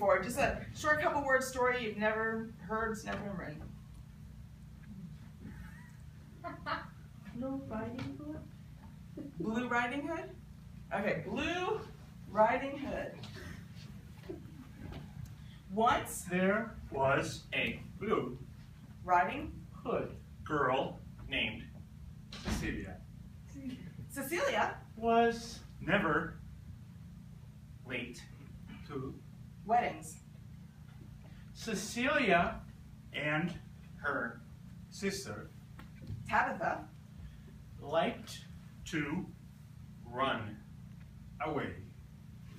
before. Just a short couple word story you've never heard, it's never been written. Blue Riding Hood? Blue Riding Hood? Okay, Blue Riding Hood. Once There was a blue riding hood girl named Cecilia. Cecilia Was never late to weddings. Cecilia and her sister Tabitha liked to run away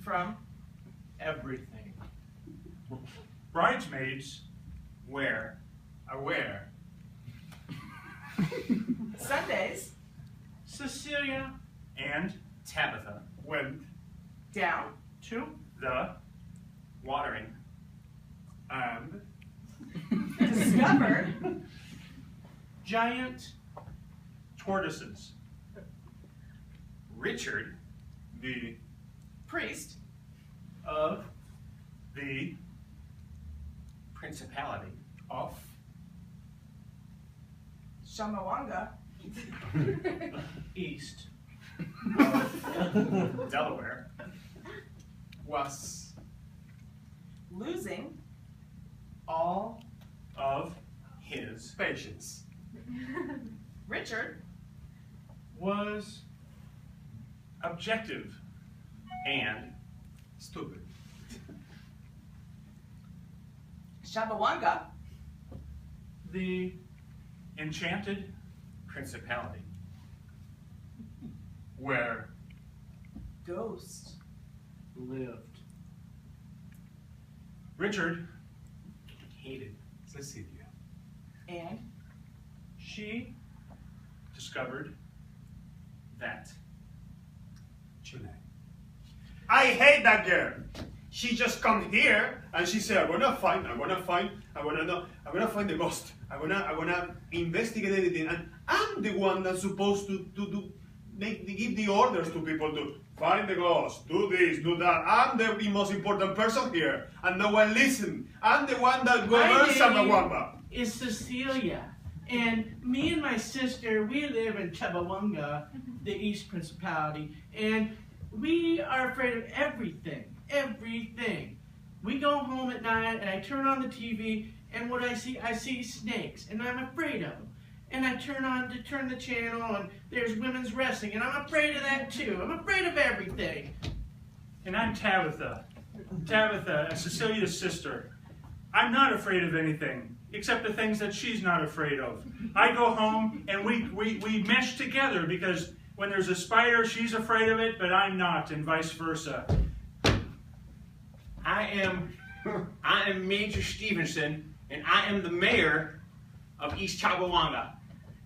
from everything. Bridesmaids were aware. Sundays Cecilia and Tabitha went down to the watering and discovered giant tortoises. Richard, the priest of the Principality of Shamawanga East of Delaware was losing all of his patience. Richard Was objective and stupid. Shabawanga The enchanted principality where ghost lived. Richard hated Cecilia. and She discovered that Chile. I hate that girl. She just come here and she said, I'm gonna find the ghost. I'm gonna investigate everything. And I'm the one that's supposed to give the orders to people to find the ghost, do this, do that. I'm the most important person here. And no one listen. I'm the one that governs Samawamba. Is Cecilia. And me and my sister, we live in Chubawanga, the East Principality, and we are afraid of everything. Everything. We go home at night and I turn on the TV and what I see snakes and I'm afraid of them. And I turn the channel and there's women's wrestling and I'm afraid of that too. I'm afraid of everything. And I'm Tabitha. Tabitha, Cecilia's sister. I'm not afraid of anything, except the things that she's not afraid of. I go home and we mesh together because when there's a spider, she's afraid of it, but I'm not, and vice versa. I am Major Stevenson, and I am the mayor of East Chubawanga.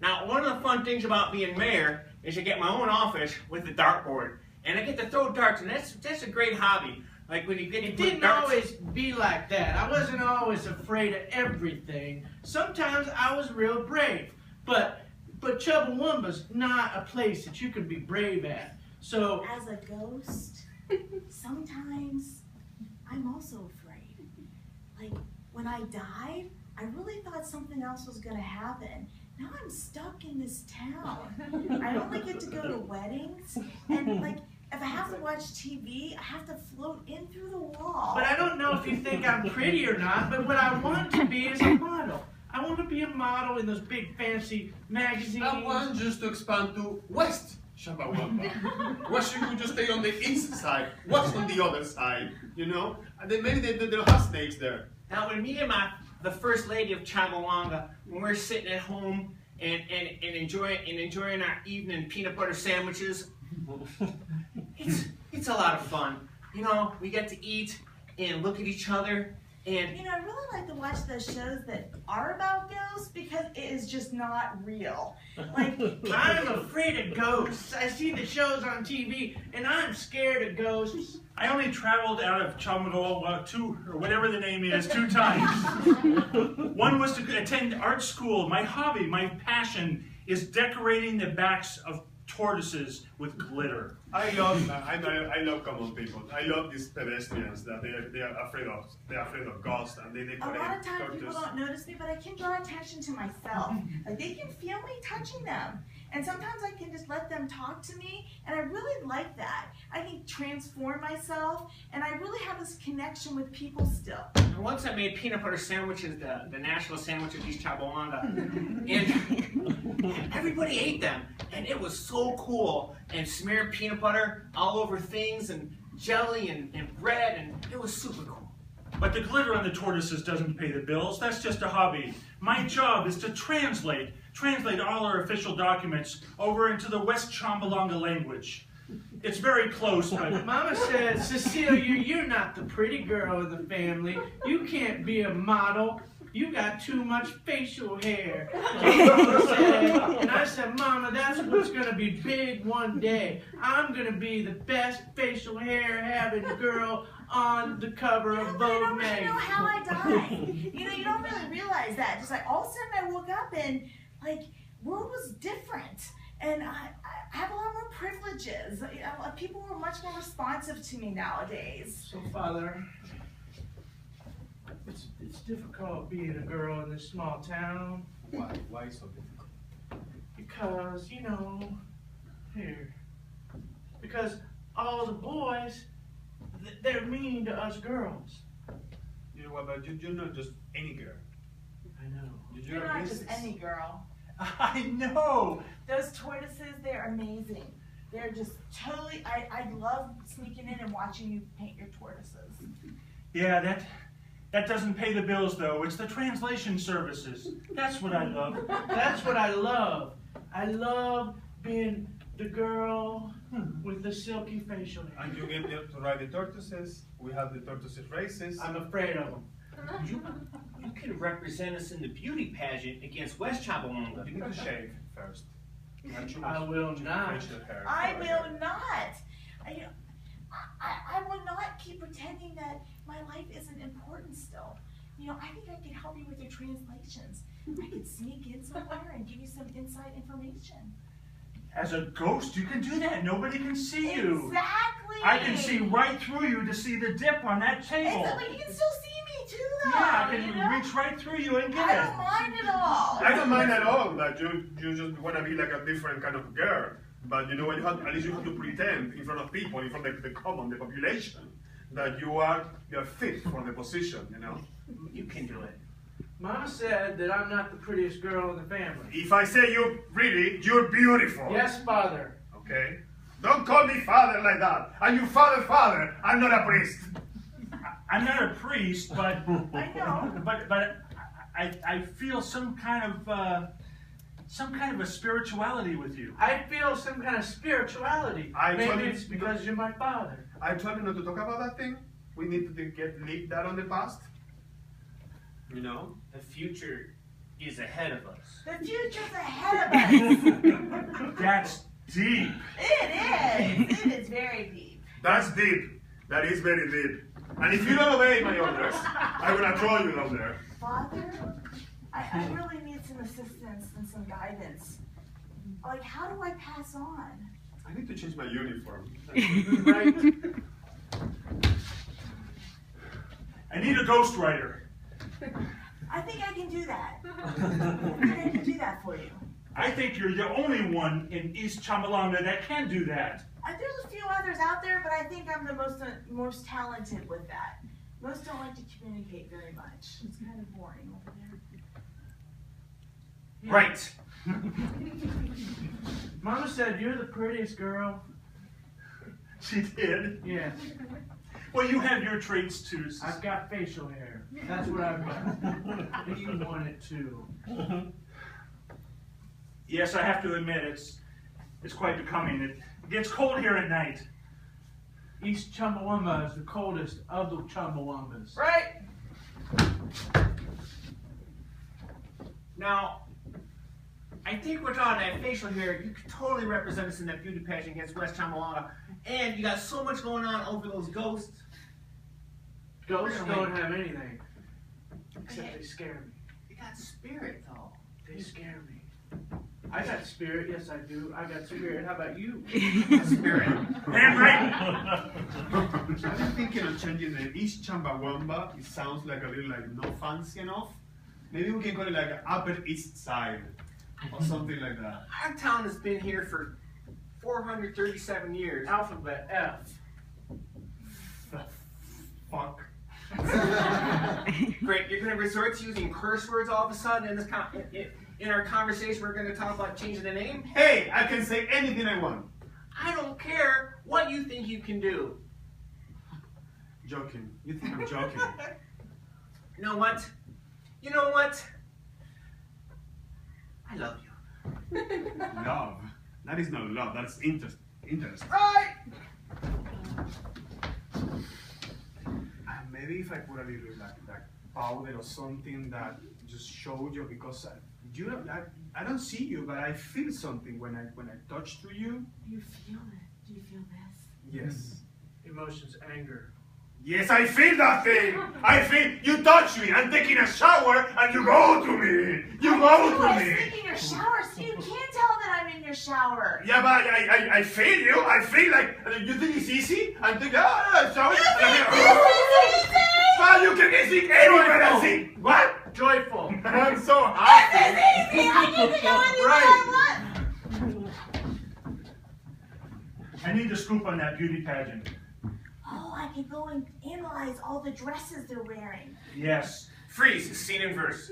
Now, one of the fun things about being mayor is I get my own office with a dartboard, and I get to throw darts, and that's a great hobby. Like when you get to It put didn't darts. always be like that. I wasn't always afraid of everything. Sometimes I was real brave. But Chubbawamba's not a place that you can be brave at. So As a ghost, sometimes I'm also afraid. Like when I died, I really thought something else was gonna happen. Now I'm stuck in this town. I only get to go to weddings, and like if I have to watch TV, I have to float in through the wall. But I don't know if you think I'm pretty or not, but what I want to be is a model. I want to be a model in those big fancy magazines. I want just to expand to West Shabawamba. Why should you just stay on the east side? What's on the other side? You know? And then maybe they'll have snakes there. Now, when me and the first lady of Chubawanga, when we're sitting at home and enjoying our evening peanut butter sandwiches, it's a lot of fun. You know, we get to eat and look at each other. And You know, I really like to watch those shows that are about ghosts because it is just not real. Like, I'm afraid of ghosts. I see the shows on TV, and I'm scared of ghosts. I only traveled out of Chalmadol or whatever the name is, 2 times. One was to attend art school. My hobby, my passion is decorating the backs of tortoises with glitter. I love common people. I love these pedestrians that they are afraid of. They're afraid of ghosts and they A decorate lot of times torches. people don't notice me, but I can draw attention to myself. Like they can feel me touching them. And sometimes I can just let them talk to me, and I really like that. I can transform myself, and I really have this connection with people still. And once I made peanut butter sandwiches, the national sandwich of East Chabawanga, and everybody ate them, and it was so cool, and smeared peanut butter all over things, and jelly, and bread, and it was super cool. But the glitter on the tortoises doesn't pay the bills. That's just a hobby. My job is to translate all our official documents over into the West Chambalonga language. It's very close, but Mama said, Cecilia, you're not the pretty girl in the family. You can't be a model. You got too much facial hair. And I said, Mama, that's what's going to be big one day. I'm going to be the best facial hair having girl on the cover of But I Vogue don't really know magazine. how I died. You don't really realize that. Just like all of a sudden I woke up and like world was different. And I have a lot more privileges. People are much more responsive to me nowadays. So, Father, it's difficult being a girl in this small town. Why? Why so difficult? Because, because all the boys, they're mean to us girls. You know what? But you're not just any girl. I know. You're not just any girl. I know. Those tortoises, they're amazing. They're just totally, I love sneaking in and watching you paint your tortoises. Yeah, that doesn't pay the bills, though. It's the translation services. That's what I love. That's what I love. I love being the girl with the silky facial hair. And you get there to ride the tortoises. We have the tortoises races. I'm afraid of them. You can represent us in the beauty pageant against West Chabawanga. You need to shave first. I will not. I will not. I will not keep pretending that my life isn't important still. I think I could help you with your translations. I could sneak in somewhere and give you some inside information. As a ghost, you can do that. Nobody can see you. Exactly. I can see right through you to see the dip on that table. But you can still see me too, though. Yeah, I can reach right through you and get I it. don't mind at all. I don't mind at all that you just want to be like a different kind of girl. But you know what? At least you have to pretend in front of people, in front of the population, that you're fit for the position. You can do it. Mama said that I'm not the prettiest girl in the family. If I say you're pretty, you're beautiful. Yes, Father. Okay? Don't call me father like that. I'm your father. I'm not a priest. I'm not a priest, but I know. but I feel some kind of a spirituality with you. I feel some kind of spirituality. Maybe it's because you're my father. I told you not to talk about that thing. We need to leave that on the past. The future is ahead of us. The future's ahead of us. That's deep. It is. It is very deep. That's deep. That is very deep. And if you don't obey my orders, I'm going to throw you down there. Father, I really need some assistance and some guidance. Like, how do I pass on? I need to change my uniform. Right? I need a ghostwriter. I think I can do that. I think I can do that for you. I think you're the only one in East Chambalonga that can do that. There's a few others out there, but I think I'm the most talented with that. Most don't like to communicate very much. It's kind of boring over there. Yeah. Right. Mama said you're the prettiest girl. She did. Yeah. Well, you have your traits too. I've got facial hair. That's what I've got. And you want it too. Yes, I have to admit it's quite becoming. It gets cold here at night. East Chumbawamba is the coldest of the Chumbawambas. Right? Now, I think with all that facial hair, you can totally represent us in that beauty pageant against West Chabawanga. And you got so much going on over those ghosts. Ghosts don't have anything. Except they scare me. You got spirit, though. They scare me. I got spirit, yes I do. I got spirit. How about you? Spirit. Damn right. I'm thinking of changing the East Chumbawamba. It sounds like a little like not fancy enough. Maybe we can call it like Upper East Side or something like that. Our town has been here for 437 years. Alphabet F. Fuck. Great, you're going to resort to using curse words all of a sudden in our conversation. We're going to talk about changing the name. Hey, I can say anything I want. I don't care what you think you can do. Joking. You think I'm joking? You know what? You know what? I love you. Love. That is not love. That's interest. Right! Maybe if I put a little like powder or something that just showed you, because I don't see you, but I feel something when I touch to you. You feel it. Do you feel this? Yes. Emotions, anger. Yes, I feel that thing. I feel you touch me. I'm taking a shower and you go to me. You go to I was me. taking your shower, so you can't tell that I'm in your shower. Yeah, but I feel you. I feel like you think it's easy. I think shower. But you can easy anywhere I see. What? Joyful. I'm so happy. This is easy. I get to go anywhere I want. I need the scoop on that beauty pageant. Oh, I can go and analyze all the dresses they're wearing. Yes. Freeze, scene in verse.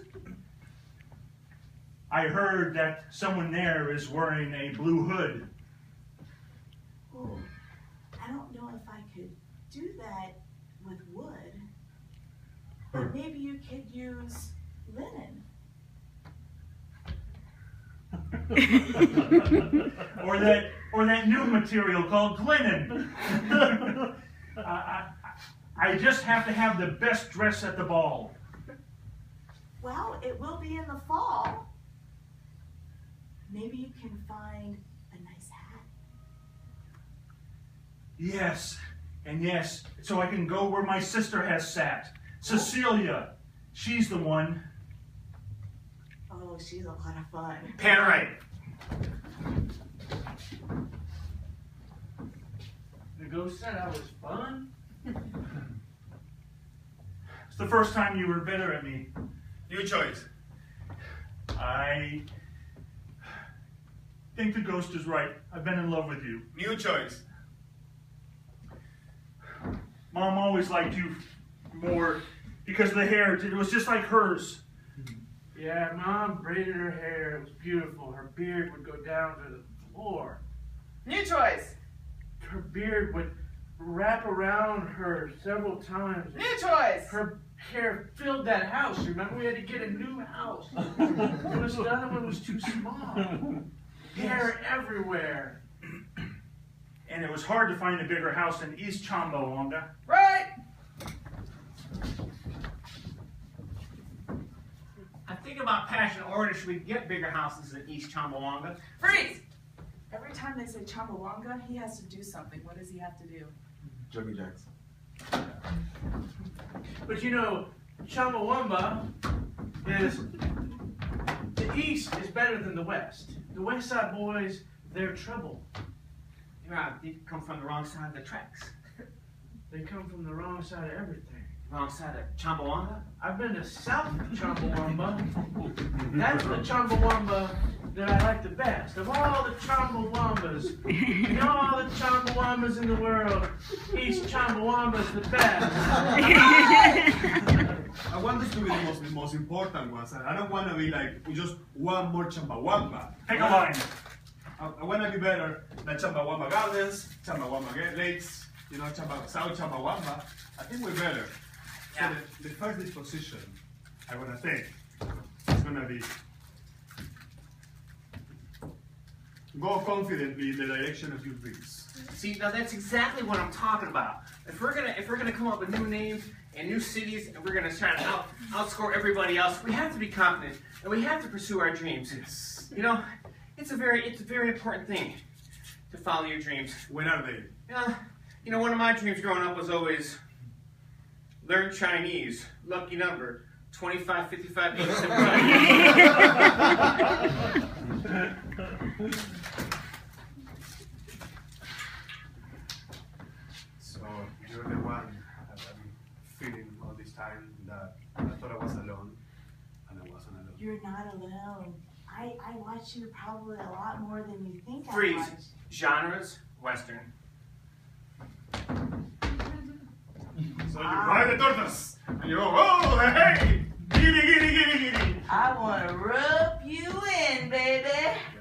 I heard that someone there is wearing a blue hood. Oh, I don't know if I could do that with wood, but maybe you could use linen. or that new material called linen. I just have to have the best dress at the ball. Well, it will be in the fall. Maybe you can find a nice hat. Yes, and yes, so I can go where my sister has sat. Cecilia, she's the one. Oh, she's a lot of fun. Pan right. The ghost said I was fun. It's the first time you were better at me. New choice. I think the ghost is right. I've been in love with you. New choice. Mom always liked you more because of the hair. It was just like hers. Yeah, Mom braided her hair. It was beautiful. Her beard would go down to the floor. New choice. Her beard would wrap around her several times. New choice. Her hair filled that house. Remember, we had to get a new house. The other one was too small. Hair everywhere. And it was hard to find a bigger house in East Chumbawamba. Right. I think about passion orange. We get bigger houses in East Chumbawamba. Freeze. Every time they say Chumbawanga, he has to do something. What does he have to do? Johnny Jackson. But you know, Chumbawamba is, the East is better than the West. The West Side boys, they're trouble. Yeah, they come from the wrong side of the tracks. They come from the wrong side of everything. Wrong side of Chumbawamba. I've been to South Chumbawamba. That's the Chumbawamba that I like the best. Of all the Chumbawambas, in all the Chumbawambas in the world, East Chumbawamba's the best. I want this to be the most important ones. And I don't want to be like just one more Chumbawamba. Pick a line. I want to be better than Chumbawamba Gardens, Chumbawamba Lakes, you know, South Chumbawamba. I think we're better. Yeah. So the first disposition I want to take is going to be go confidently in the direction of your dreams. See, now that's exactly what I'm talking about. If we're gonna come up with new names and new cities, and we're gonna try to outscore everybody else, we have to be confident and we have to pursue our dreams. Yes. You know, it's a very important thing to follow your dreams. When are they? You know, one of my dreams growing up was always learn Chinese. Lucky number 25, 55, 87. You're not alone. I watch you probably a lot more than you think I Freeze. watch. Genres, Western. So you ride the tortoise, and you go, oh, hey, giddy, giddy, giddy, giddy. I want to rub you in, baby.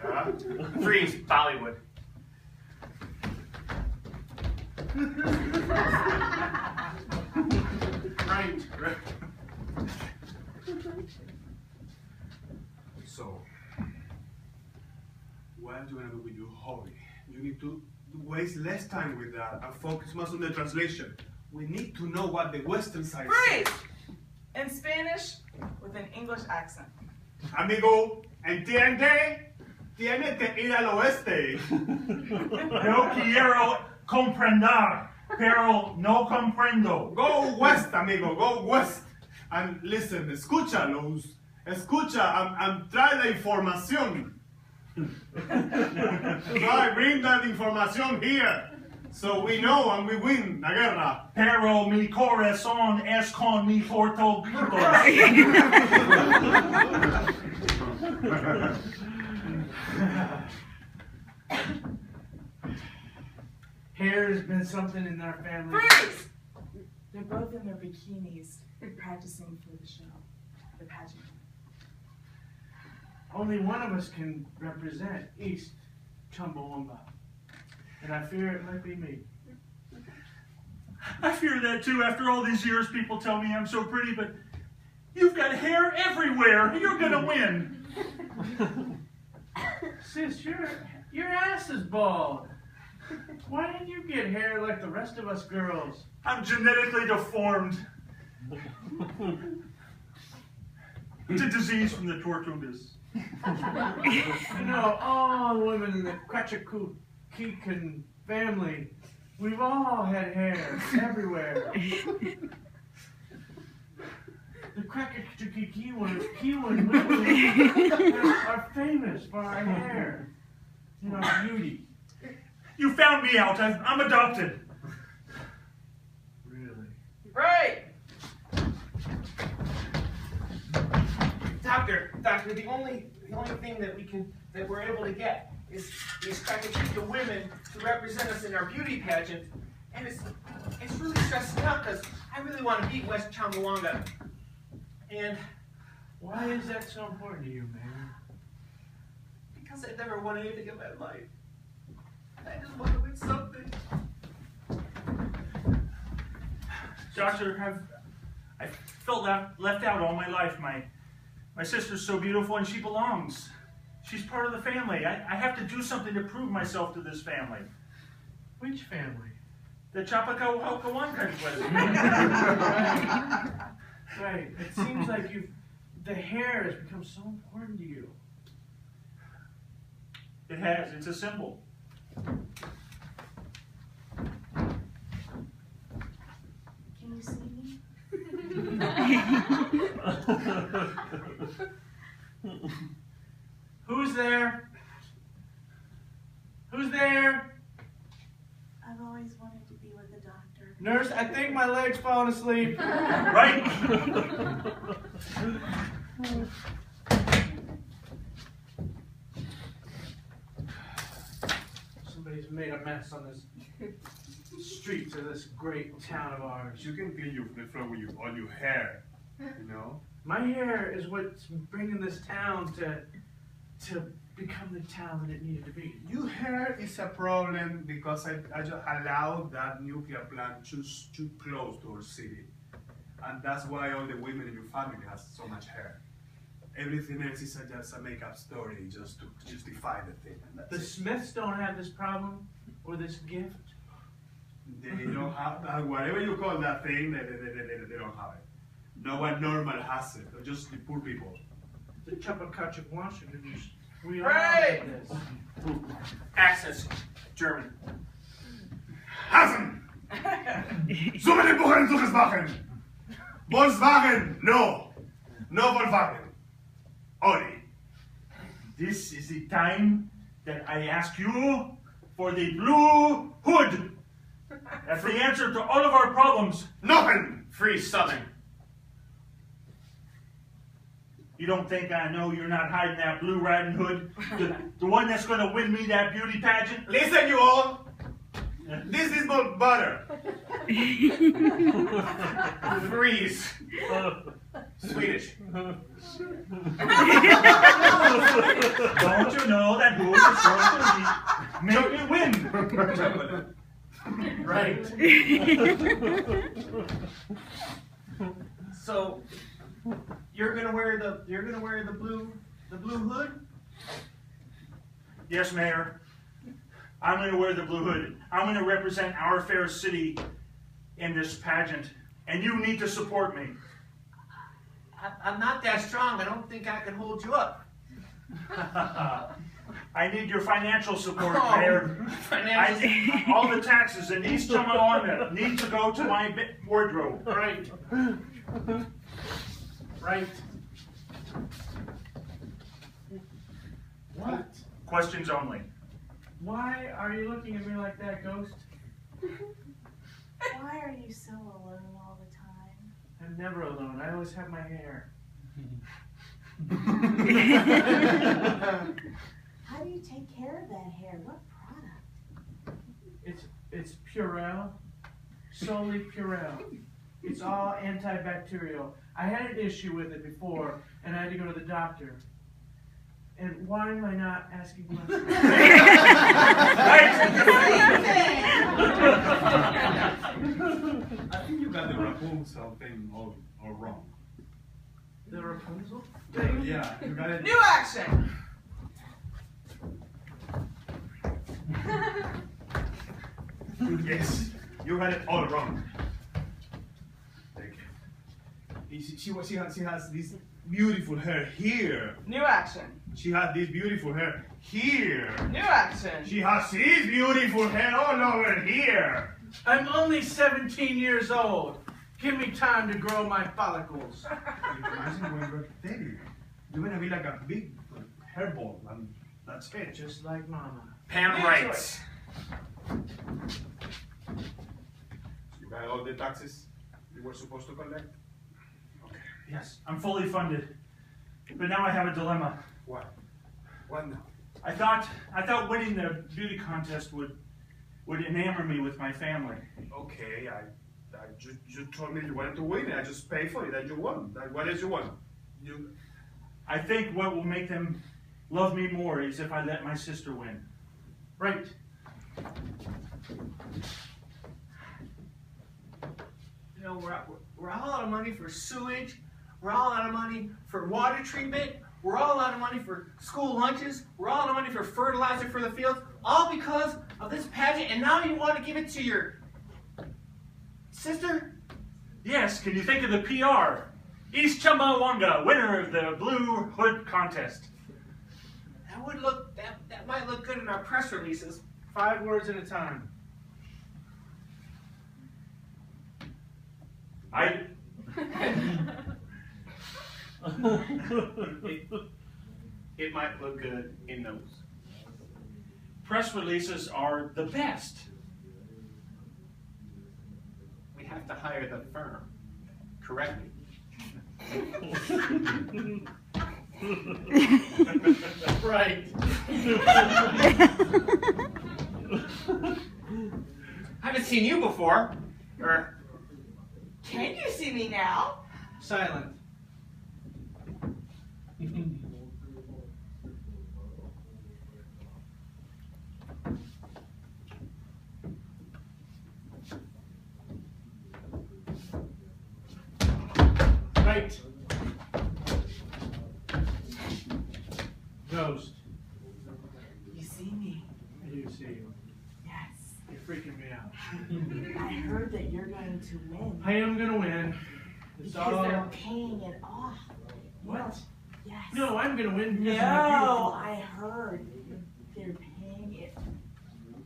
Yeah. Freeze, Bollywood. Right. So, what are you gonna do with your hobby? You need to waste less time with that and focus more on the translation. We need to know what the Western side Freeze! says. In Spanish, with an English accent. Amigo, ¿entiende? Tiene que ir al oeste. No quiero comprender, pero no comprendo. Go west, amigo, go west. And listen, escúchalos. Escucha and trae la información. Try, bring that information here. So we know and we win la guerra. Pero mi corazón es con mi portugués. Hair has been something in our family. Freeze! They're both in their bikinis, practicing for the show, the pageant. Only one of us can represent East Chumbawamba. And I fear it might be me. I fear that too. After all these years, people tell me I'm so pretty, but you've got hair everywhere. You're gonna win. Sis, your ass is bald. Why didn't you get hair like the rest of us girls? I'm genetically deformed. It's a disease from the tortugas. You know, all the women in the Quechuquecan family, we've all had hair everywhere. The Quechuquecan women are famous for our hair and our beauty. You found me out. I'm adopted. Really? Right! Doctor, the only thing that we're able to get is Quechuquecan women to represent us in our beauty pageant, and it's really stressing me out because I really want to beat West Chumbawamba. And Why is that so important to you, man? because I've never won anything in my life, I just want to win something. Doctor, I felt left out all my life. My sister's so beautiful and she belongs. She's part of the family. I have to do something to prove myself to this family. Which family? The Chapacahuacahuancan Right. It seems like the hair has become so important to you. It has. It's a symbol. Can you see me? Who's there? Who's there? I've always wanted to be with a doctor. Nurse, I think my leg's falling asleep. Right? Somebody's made a mess on this streets of this great town of ours. You can clean your the floor with all your hair, you know? My hair is what's bringing this town to become the town that it needed to be. Your hair is a problem because I just allowed that nuclear plant too close to our city. And that's why all the women in your family has so much hair. Everything else is just a make-up story just to justify the thing. And that's The it. Smiths don't have this problem or this gift. They don't have, whatever you call that thing, they don't have it. No one normal has it, just the poor people. The Chapacachuaquans, we all Right. have this. Access, German. Hassen! So many Buchen suches machen! Volkswagen, no! No Volkswagen. Only. This is the time that I ask you for the blue hood. That's the answer to all of our problems. Nothing! Free Southern. You don't think I know you're not hiding that Blue Riding Hood? The one that's going to win me that beauty pageant? Listen, you all. This is not butter. Freeze. Swedish. Don't you know that Hood is going to make me win? Right. So you're gonna wear the blue hood? Yes, Mayor. I'm going to wear the blue hood. I'm going to represent our fair city in this pageant, and you need to support me. I'm not that strong. I don't think I can hold you up. I need your financial support, Oh, Mayor. financial- All the taxes in East Chumbawamba need to go to my wardrobe. Right. Right. What? Questions only. Why are you looking at me like that, Ghost? Why are you so alone all the time? I'm never alone. I always have my hair. How do you take care of that hair? What product? It's Purell. Solely Purell. It's all antibacterial. I had an issue with it before, and I had to go to the doctor. And why am I not asking questions? I think you got the Rapunzel thing all wrong. The Rapunzel? Yeah, you got it. New action! Yes, you had it all wrong. She has this beautiful hair here. New action. She has this beautiful hair here. New action. She has this beautiful hair all over here. I'm only 17 years old. Give me time to grow my follicles. Imagine when you're 30. You're gonna be like a big hairball, and that's it. Just like Mama. Pam New writes. You got all the taxes you were supposed to collect? Yes, I'm fully funded. But now I have a dilemma. What? What now? I thought winning the beauty contest would enamor me with my family. Okay, you told me you wanted to win. I just paid for it and you won. What else you want? I think what will make them love me more is if I let my sister win. Right. You know, we're all out of money for sewage. We're all out of money for water treatment. We're all out of money for school lunches. We're all out of money for fertilizer for the fields. All because of this pageant. And now you want to give it to your sister? Yes, can you think of the PR? East Chumbawamba, winner of the Blue Hood contest. That might look good in our press releases. 5 words at a time. It might look good in those. Press releases are the best. We have to hire the firm correctly. Right. I haven't seen you before. Can you see me now? Silent. Right. Ghost. You see me? I do see you. Yes. You're freaking me out. I heard that you're going to win. I am gonna win. It's Because all... they're paying it off. What? Yes. No, I'm gonna win because No, of my beautiful... I heard they're paying it.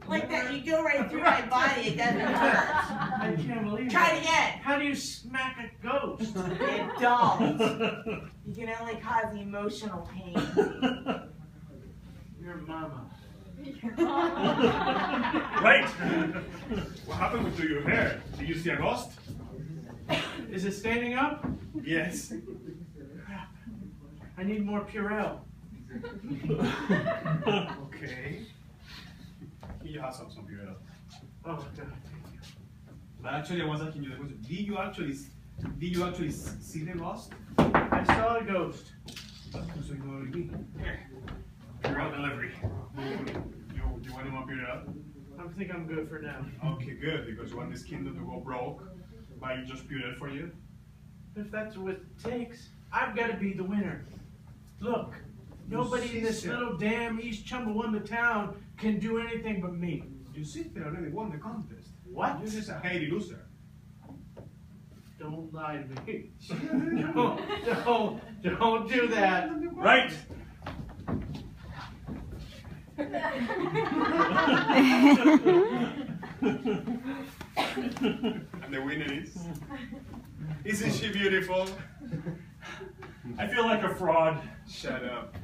like that, you go right through my body, it doesn't hurt. I can't believe Try it. it again. How do you smack a ghost? You don't. You can only cause emotional pain. Your mama. Right. What happened to your hair? Did you see a ghost? Is it standing up? Yes. I need more Purell. Okay. You have some Purell. Oh, God, thank you. But actually, I was asking you the question. Did you actually see the ghost? I saw a ghost. So you already. Here. Purell delivery. You want more Purell? I think I'm good for now. Okay, good, because you want this kingdom to go broke, buy just Purell for you. If that's what it takes, I've got to be the winner. Look, nobody in this little damn East Chumbawamba town can do anything but me. Your sister already won the contest. What? You're just a happy loser. Don't lie to me. Don't do that. Right. And the winner is? Isn't she beautiful? I feel like a fraud. Shut up.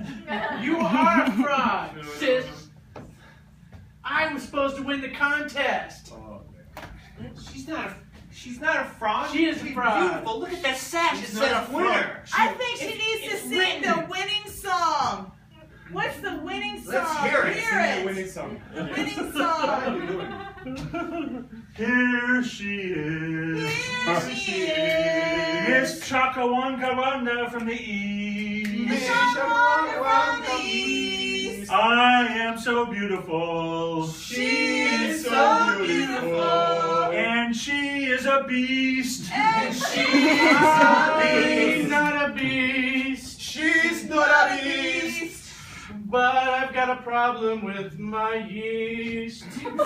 You are a fraud, No. sis. I was supposed to win the contest. Oh, She's not a fraud. She is a fraud. Beautiful. Look at that sash. It She's not a says winner. I think she needs to it's sing written. the winning song. What's the winning song? Let's hear it. Hear Sing the it. winning song. The winning What are song. you doing? Here she is. Here she is. Miss Chakawanga Wanda from the east. Miss Chakawanga from the east. I am so beautiful. She is so beautiful. And she is a beast. And she's She's a not a beast, She's not a beast. but I've got a problem with my yeast. I've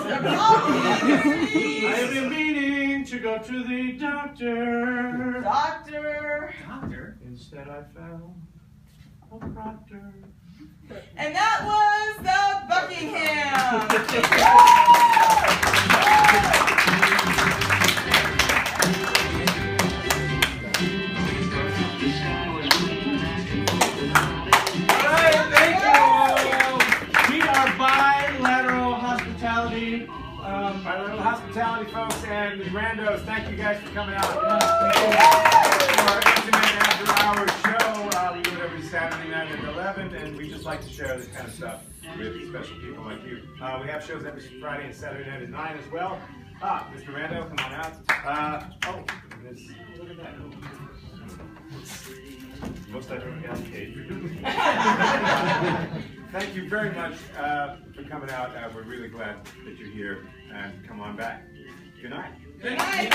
been meaning to go to the doctor. Doctor. Doctor. Instead I found a proctor. And that was the Buckingham. Alright, thank you all. We are Bilateral Hospitality. Bilateral Hospitality, folks, and the Randos, thank you guys for coming out. For our intimate after-hours show, we do it every Saturday night at 11, and we just like to share this kind of stuff with special people like you. We have shows every Friday and Saturday night at 9 as well. Mr. Rando, come on out. Look at that. Looks like we're on tape. Thank you very much for coming out. We're really glad that you're here, and come on back. Good night. Good night.